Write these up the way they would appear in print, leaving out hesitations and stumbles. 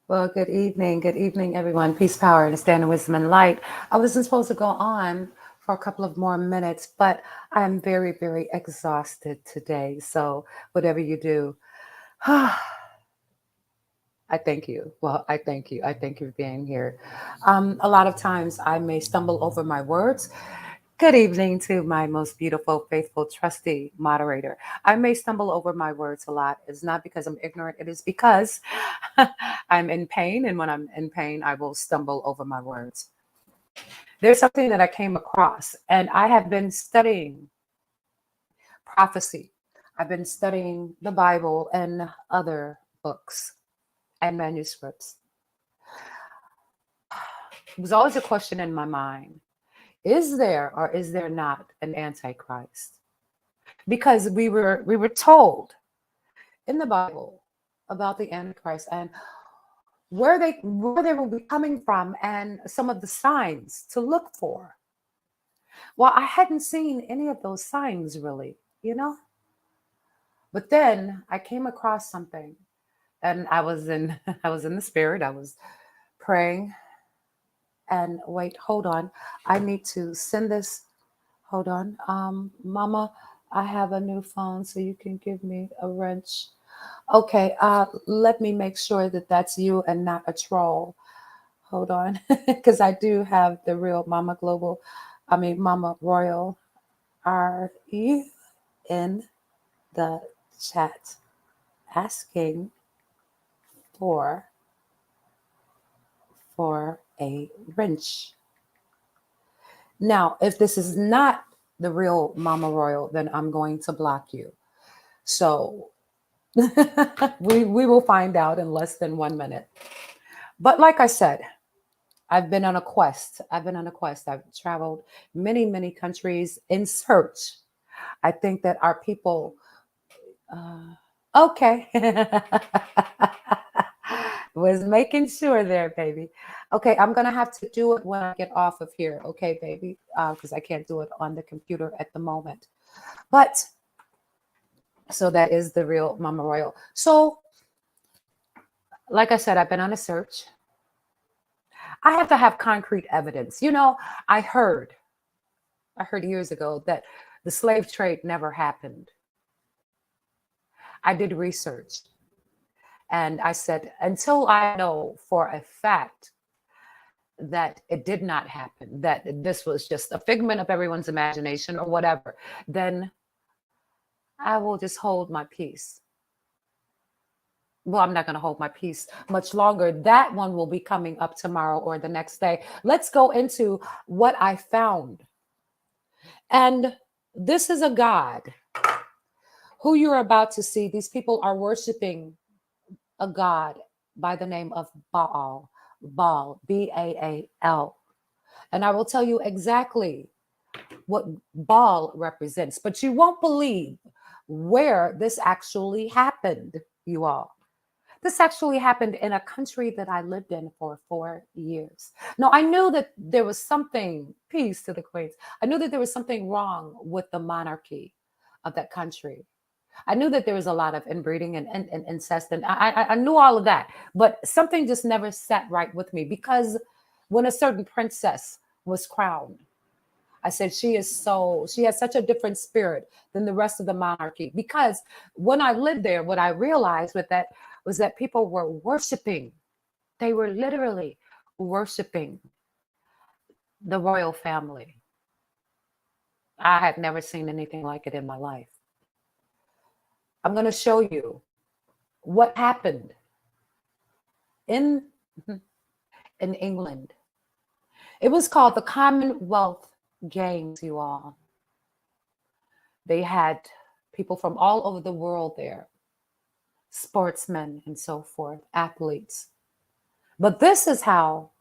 Well, good evening, everyone. Peace, power, understanding, wisdom, and light. I wasn't supposed to go on for a couple of more minutes, but I'm very, very exhausted today. So, whatever you do, I thank you. Well, I thank you. I thank you for being here. A lot of times I may stumble over my words. Good evening to my most beautiful, faithful, trusty moderator. I may stumble over my words a lot. It's not because I'm ignorant, it is because I'm in pain. And when I'm in pain, I will stumble over my words. There's something that I came across, and I have been studying prophecy. I've been studying the Bible and other books and manuscripts. It was always a question in my mind: is there or is there not an antichrist? Because we were told in the Bible about the Antichrist and where they will be coming from and some of the signs to look for. Well, I hadn't seen any of those signs really, you know? But then I came across something, and I was in I was in the spirit. I was praying, and wait, hold on. I need to send this. Hold on. Mama, I have a new phone, so you can give me a wrench. Okay, let me make sure that that's you and not a troll. Hold on, because I do have the real Mama Global, I mean Mama Royal. Are you in the chat asking for for a wrench? Now, if this is not the real Mama Royal, then I'm going to block you. So we will find out in less than 1 minute. But like I said, I've been on a quest. I've been on a quest. I've traveled many, many countries in search. I think that our people, okay, was making sure there, baby. Okay, I'm gonna have to do it when I get off of here. Okay, baby, because I can't do it on the computer at the moment. But so that is the real Mama Royal. So, like I said, I've been on a search. I have to have concrete evidence. I heard I heard years ago that the slave trade never happened. I did research and I said, until I know for a fact that it did not happen, that this was just a figment of everyone's imagination or whatever, then I will just hold my peace. Well, I'm not going to hold my peace much longer. That one will be coming up tomorrow or the next day. Let's go into what I found. And this is a God who you're about to see. These people are worshiping a god by the name of Baal, Baal, Baal. And I will tell you exactly what Baal represents, but you won't believe where this actually happened, you all. This actually happened in a country that I lived in for 4 years. Now, I knew that there was something, peace to the queens, I knew that there was something wrong with the monarchy of that country. I knew that there was a lot of inbreeding and incest, and I knew all of that. But something just never sat right with me because when a certain princess was crowned, I said she has such a different spirit than the rest of the monarchy. Because when I lived there, what I realized with that was that people were worshiping. They were literally worshiping the royal family. I had never seen anything like it in my life. I'm going to show you what happened in in England. It was called the Commonwealth Games, you all. They had people from all over the world there, sportsmen and so forth, athletes. But this is how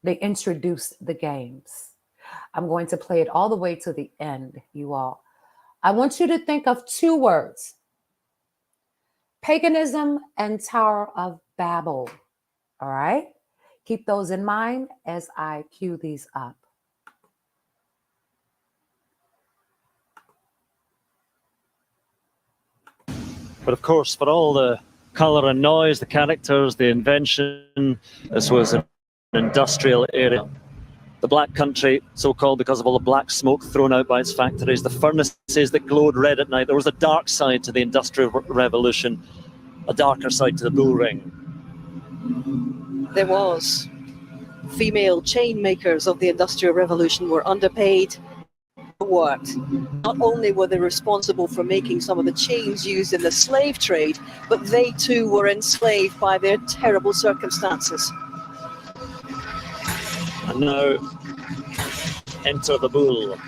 they introduced the games. I'm going to play it all the way to the end, you all. I want you to think of two words: paganism and Tower of Babel. All right? Keep those in mind as I cue these up. But of course, for all the Colour and noise, the characters, the invention. This was an industrial area. The Black Country, so called because of all the black smoke thrown out by its factories, the furnaces that glowed red at night. There was a dark side to the Industrial Revolution, a darker side to the bull ring. There was. Female chain makers of the Industrial Revolution were underpaid, worked. Not only were they responsible for making some of the chains used in the slave trade, but they too were enslaved by their terrible circumstances. And now, enter the bull.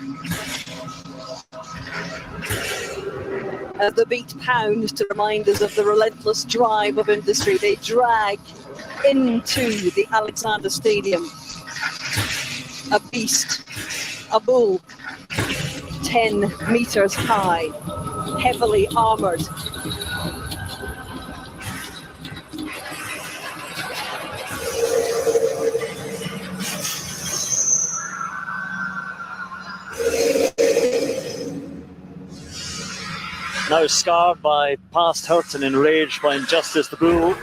As the beat pounds to remind us of the relentless drive of industry, they drag into the Alexander Stadium a beast, a bull, 10 meters high, heavily armored. Now scarred by past hurt and enraged by injustice, the bull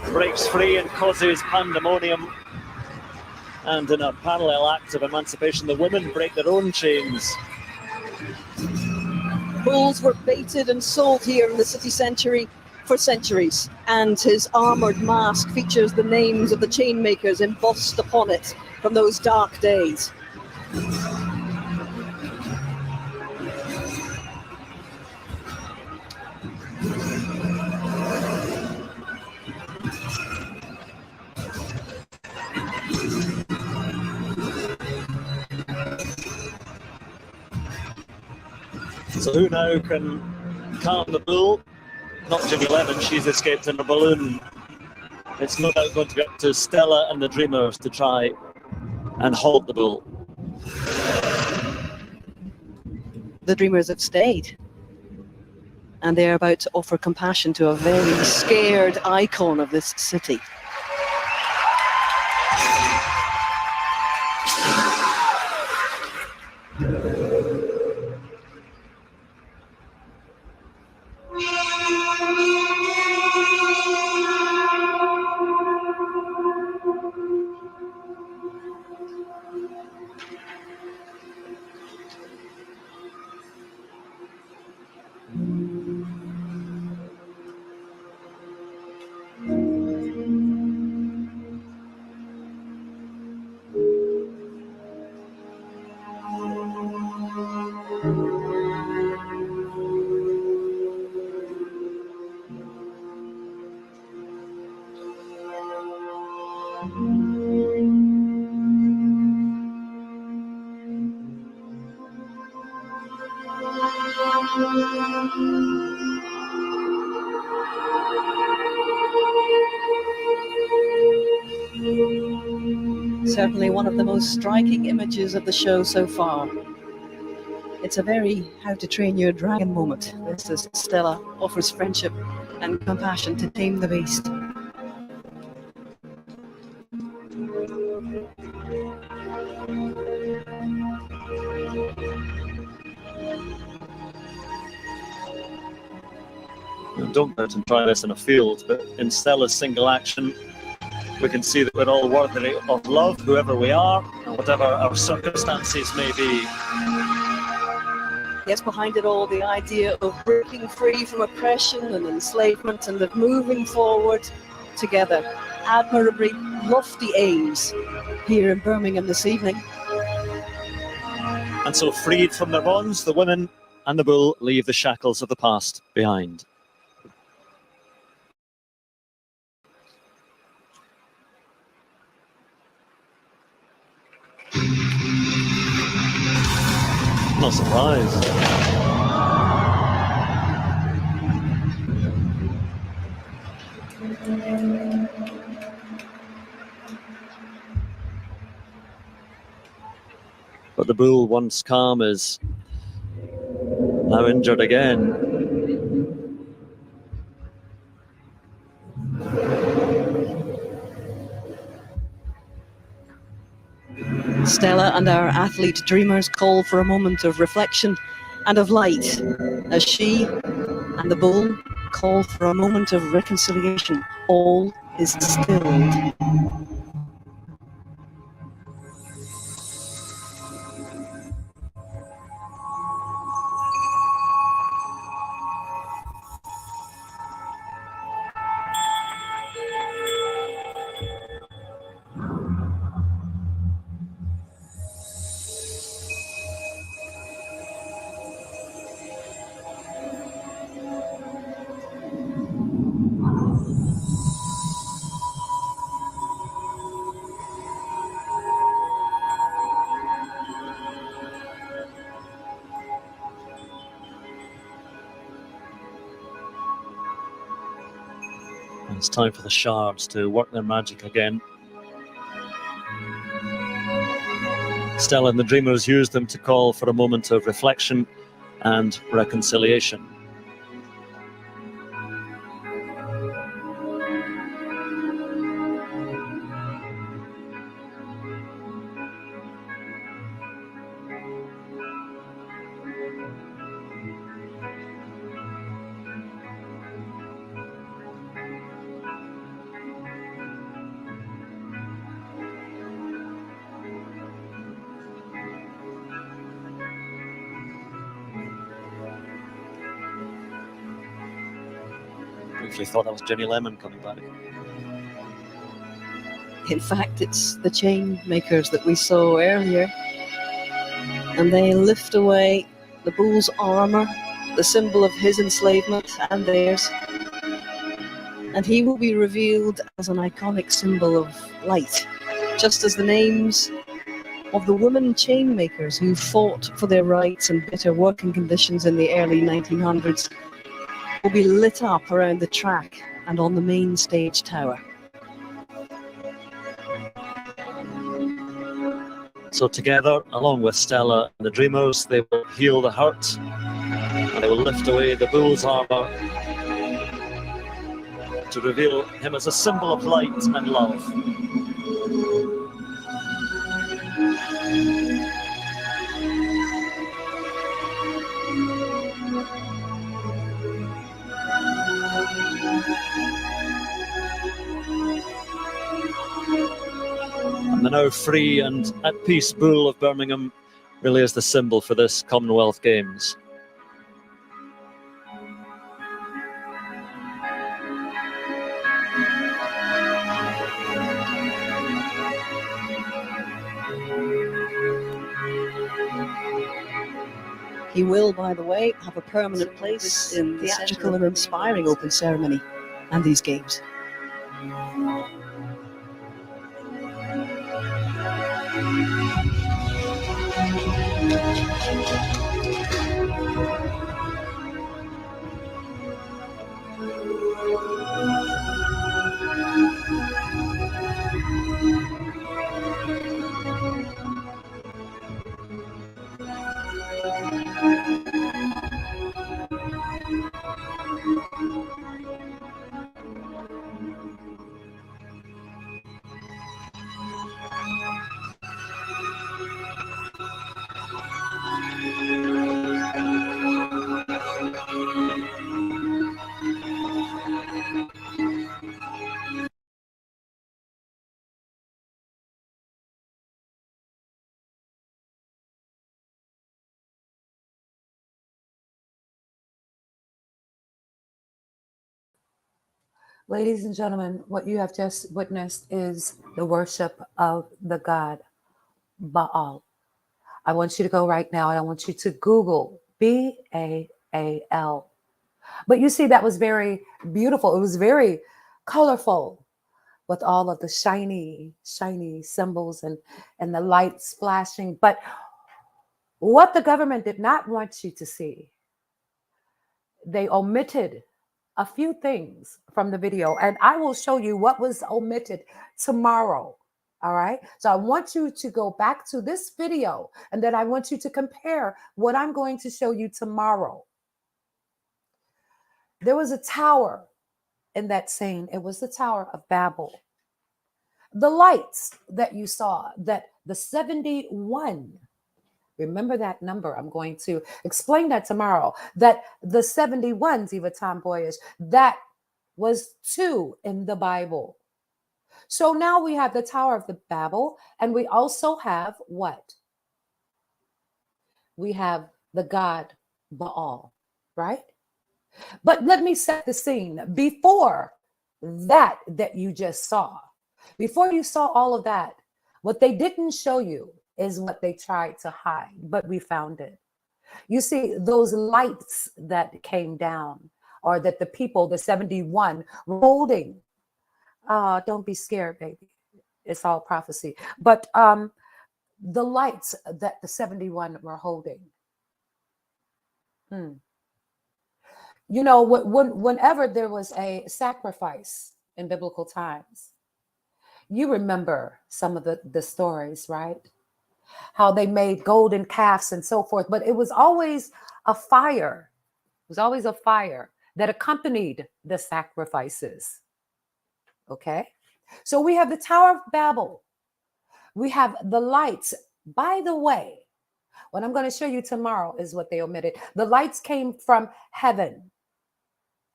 breaks free and causes pandemonium. And in a parallel act of emancipation, the women break their own chains. Bulls were baited and sold here in the city centre for centuries, and his armoured mask features the names of the chain makers embossed upon it from those dark days. So who now can calm the bull? Not Ginny Lemon, she's escaped in a balloon. It's no doubt going to be up to Stella and the Dreamers to try and halt the bull. The Dreamers have stayed, and they're about to offer compassion to a very scared icon of this city. Certainly one of the most striking images of the show so far. It's a very How to Train Your Dragon moment. This is Stella offers friendship and compassion to tame the beast. Don't go out and try this in a field, but in Stella's single action, we can see that we're all worthy of love, whoever we are, and whatever our circumstances may be. Yes, behind it all, the idea of breaking free from oppression and enslavement and of moving forward together. Admirably lofty aims here in Birmingham this evening. And so, freed from their bonds, the women and the bull leave the shackles of the past behind. Not surprised. But the bull, once calm, is now injured again. Stella and our athlete Dreamers call for a moment of reflection and of light as she and the bull call for a moment of reconciliation. All is stilled. It's time for the shards to work their magic again. Stella and the Dreamers used them to call for a moment of reflection and reconciliation. Briefly thought that was Jenny Lemon coming back. In fact, it's the chain makers that we saw earlier. And they lift away the bull's armor, the symbol of his enslavement and theirs. And he will be revealed as an iconic symbol of light, just as the names of the women chain makers who fought for their rights in bitter working conditions in the early 1900s will be lit up around the track and on the main stage tower. So together, along with Stella and the Dreamers, they will heal the hurt, and they will lift away the bull's armor to reveal him as a symbol of light and love. And the now free and at peace Bull of Birmingham really is the symbol for this Commonwealth Games. He will, by the way, have a permanent place in the theatrical and inspiring open ceremony and these games. Ladies and gentlemen, what you have just witnessed is the worship of the god Baal. I want you to go right now and I want you to Google Baal. But you see, that was very beautiful. It was very colorful with all of the shiny symbols and the lights flashing. But what the government did not want you to see, they omitted a few things from the video, and I will show you what was omitted tomorrow. All right. So I want you to go back to this video, and then I want you to compare what I'm going to show you tomorrow. There was a tower in that scene. It was the Tower of Babel. The lights that you saw, that the 71 Remember that number. I'm going to explain that tomorrow. That the 71, Ziva Tomboyish, that was 2 in the Bible. So now we have the Tower of the Babel, and we also have what? We have the god Baal, right? But let me set the scene. Before that you just saw, before you saw all of that, what they didn't show you is what they tried to hide, but we found it. You see, those lights that came down, or that the people, the 71, were holding. Don't be scared, baby. It's all prophecy. But the lights that the 71 were holding. You know, whenever there was a sacrifice in biblical times, you remember some of the stories, right? How they made golden calves and so forth, but it was always a fire. It was always a fire that accompanied the sacrifices. Okay? So we have the Tower of Babel. We have the lights. By the way, what I'm going to show you tomorrow is what they omitted. The lights came from heaven,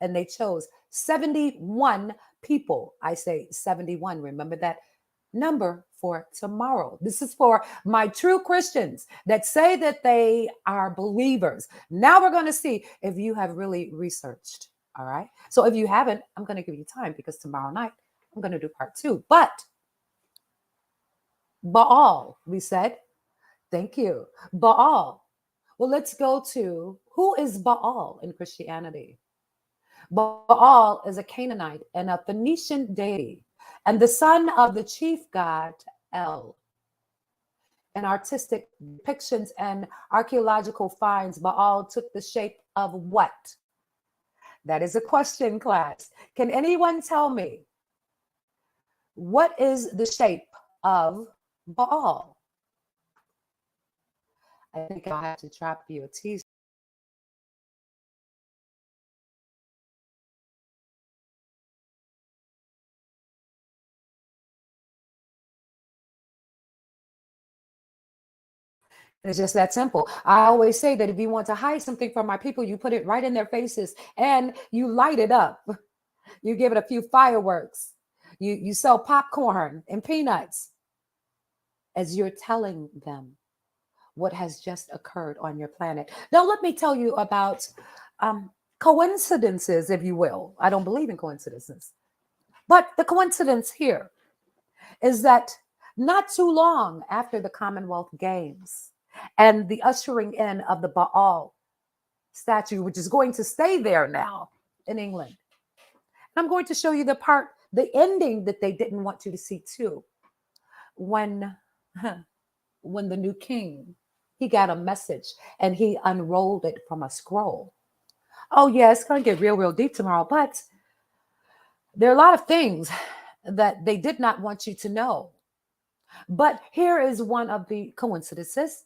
and they chose 71 people. I say 71. Remember that number for tomorrow. This is for my true Christians that say that they are believers. Now we're going to see if you have really researched. All right. So if you haven't, I'm going to give you time, because tomorrow night I'm going to do part 2. But Baal, we said. Thank you. Baal. Well, let's go to, who is Baal in Christianity? Baal is a Canaanite and a Phoenician deity, and the son of the chief god El. In artistic depictions and archaeological finds, Baal took the shape of what? That is a question, class. Can anyone tell me, what is the shape of Baal? I think I'll have to drop you a teaser. It's just that simple. I always say that if you want to hide something from my people, you put it right in their faces and you light it up. You give it a few fireworks. You sell popcorn and peanuts as you're telling them what has just occurred on your planet. Now, let me tell you about coincidences, if you will. I don't believe in coincidences. But the coincidence here is that not too long after the Commonwealth Games and the ushering in of the Baal statue, which is going to stay there now in England. And I'm going to show you the ending that they didn't want you to see too. When the new king, he got a message and he unrolled it from a scroll. Oh yeah, it's going to get real, real deep tomorrow, but there are a lot of things that they did not want you to know. But here is one of the coincidences.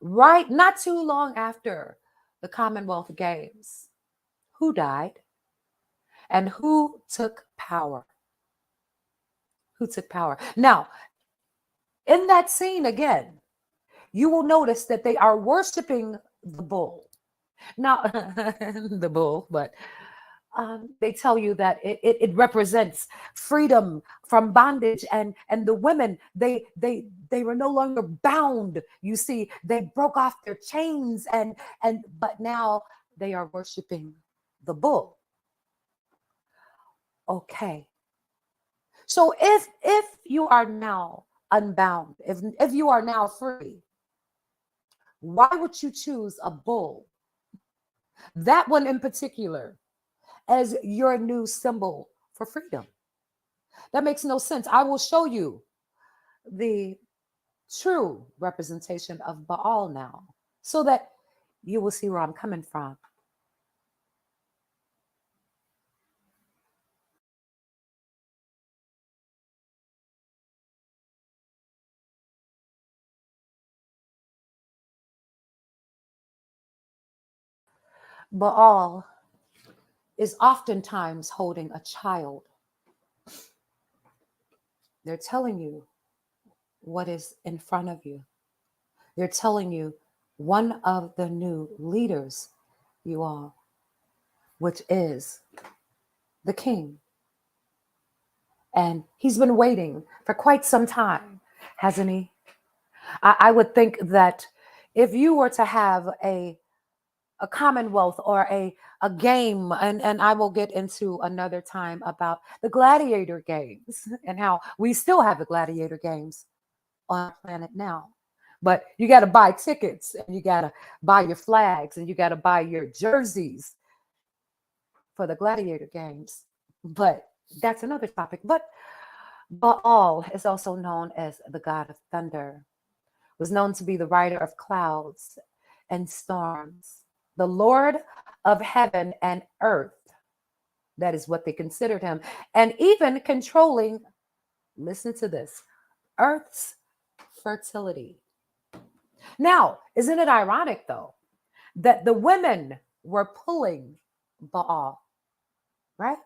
Right, not too long after the Commonwealth Games, who died and who took power? Who took power? Now, in that scene again, you will notice that they are worshiping the bull. Now, the bull, but they tell you that it represents freedom from bondage, and the women, they were no longer bound. You see, they broke off their chains, but now they are worshiping the bull. Okay, so if you are now unbound, if you are now free, why would you choose a bull, that one in particular, as your new symbol for freedom? That makes no sense. I will show you the true representation of Baal now, so that you will see where I'm coming from. Baal is oftentimes holding a child. They're telling you what is in front of you. They're telling you one of the new leaders, you all, which is the king. And he's been waiting for quite some time, hasn't he? I would think that if you were to have a commonwealth or a game, and I will get into another time about the gladiator games and how we still have the gladiator games on our planet now. But you got to buy tickets and you got to buy your flags and you got to buy your jerseys for the gladiator games. But that's another topic. But Baal is also known as the god of thunder, was known to be the rider of clouds and storms, the Lord of heaven and earth. That is what they considered him. And even controlling, listen to this, earth's fertility. Now, isn't it ironic, though, that the women were pulling Baal, right?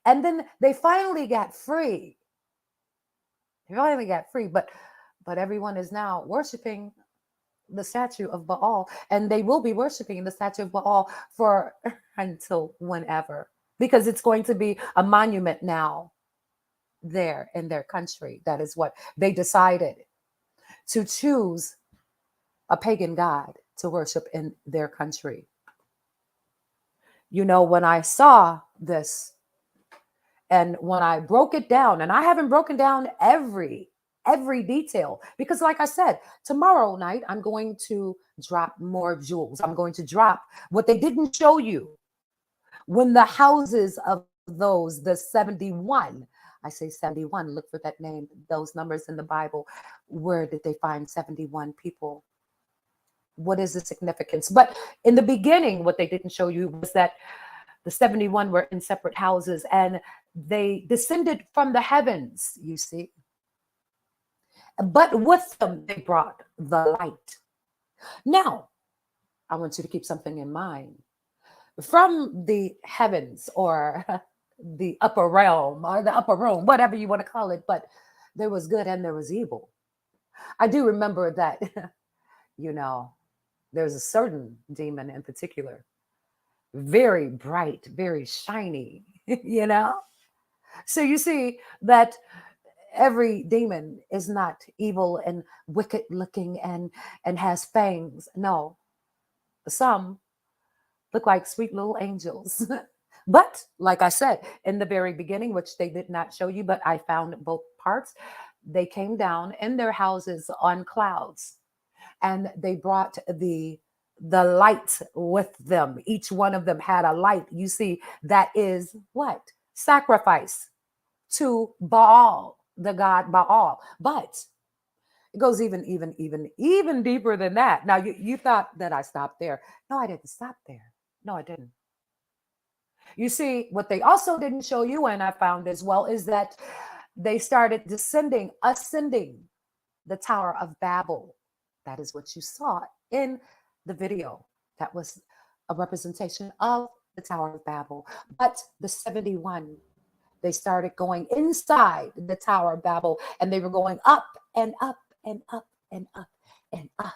And then they finally got free. They finally got free, but everyone is now worshiping the statue of Baal, and they will be worshiping the statue of Baal for until whenever, because it's going to be a monument now there in their country. That is what they decided, to choose a pagan god to worship in their country. You know, when I saw this and when I broke it down, and I haven't broken down every detail, because like I said, tomorrow night I'm going to drop more jewels. I'm going to drop what they didn't show you when the houses of those, the 71, I say 71, look for that name, those numbers in the Bible. Where did they find 71 people? What is the significance? But in the beginning, what they didn't show you was that the 71 were in separate houses and they descended from the heavens, you see. But with them, they brought the light. Now, I want you to keep something in mind. From the heavens, or the upper realm, or the upper room, whatever you want to call it, but there was good and there was evil. I do remember that, you know, there's a certain demon in particular, very bright, very shiny, you know? So you see that every demon is not evil and wicked looking and has fangs. No, some look like sweet little angels. But like I said, in the very beginning, which they did not show you, but I found both parts, they came down in their houses on clouds and they brought the light with them. Each one of them had a light. You see, that is what? Sacrifice to Baal, the god Baal. But it goes even deeper than that. Now you thought that I stopped there. No, I didn't stop there. No, I didn't. You see, what they also didn't show you, and I found as well, is that they started ascending the Tower of Babel. That is what you saw in the video. That was a representation of the Tower of Babel. But the 71, they started going inside the Tower of Babel, and they were going up and up and up and up and up.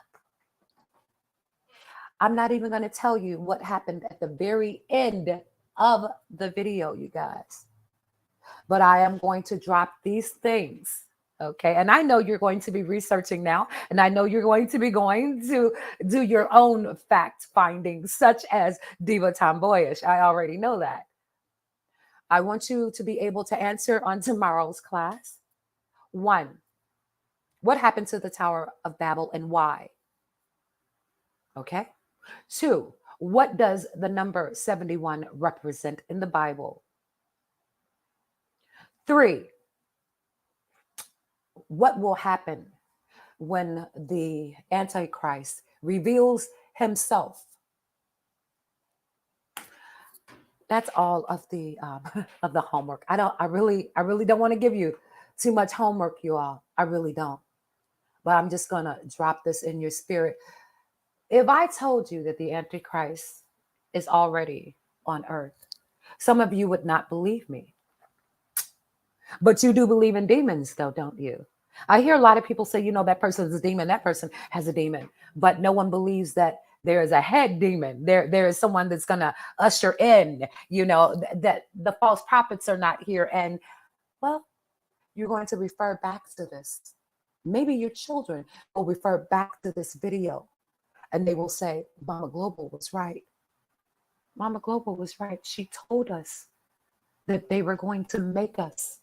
I'm not even going to tell you what happened at the very end of the video, you guys. But I am going to drop these things, okay? And I know you're going to be researching now, and I know you're going to be going to do your own fact finding, such as Diva Tomboyish. I already know that. I want you to be able to answer on tomorrow's class. 1, what happened to the Tower of Babel and why? Okay. 2, what does the number 71 represent in the Bible? 3, what will happen when the Antichrist reveals himself? That's all of the homework. I really don't want to give you too much homework, you all. I really don't. But I'm just gonna drop this in your spirit. If I told you that the Antichrist is already on earth, some of you would not believe me. But you do believe in demons, though, don't you? I hear a lot of people say, that person is a demon, that person has a demon, but no one believes that there is a head demon. There is someone that's going to usher in, that the false prophets are not here. And well, you're going to refer back to this. Maybe your children will refer back to this video and they will say, Mama Global was right. Mama Global was right. She told us that they were going to make us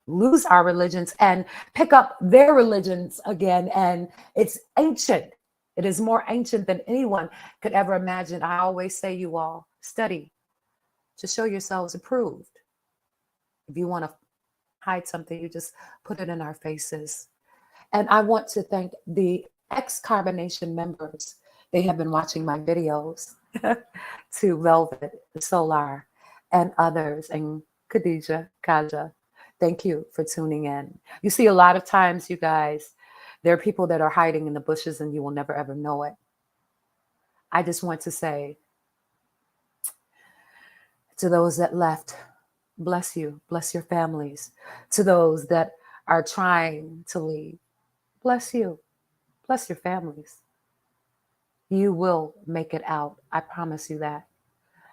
lose our religions and pick up their religions again. And it's ancient. It is more ancient than anyone could ever imagine. I always say, you all study to show yourselves approved. If you want to hide something, you just put it in our faces. And I want to thank the ex-Carbonation members. They have been watching my videos to Velvet, Solar, and others, and Khadija, Kaja. Thank you for tuning in. You see, a lot of times, you guys, there are people that are hiding in the bushes and you will never, ever know it. I just want to say to those that left, bless you, bless your families. To those that are trying to leave, bless you, bless your families. You will make it out. I promise you that.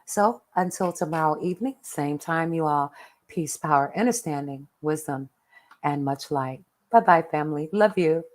So until tomorrow evening, same time, you all, peace, power, understanding, wisdom, and much light. Bye-bye, family. Love you.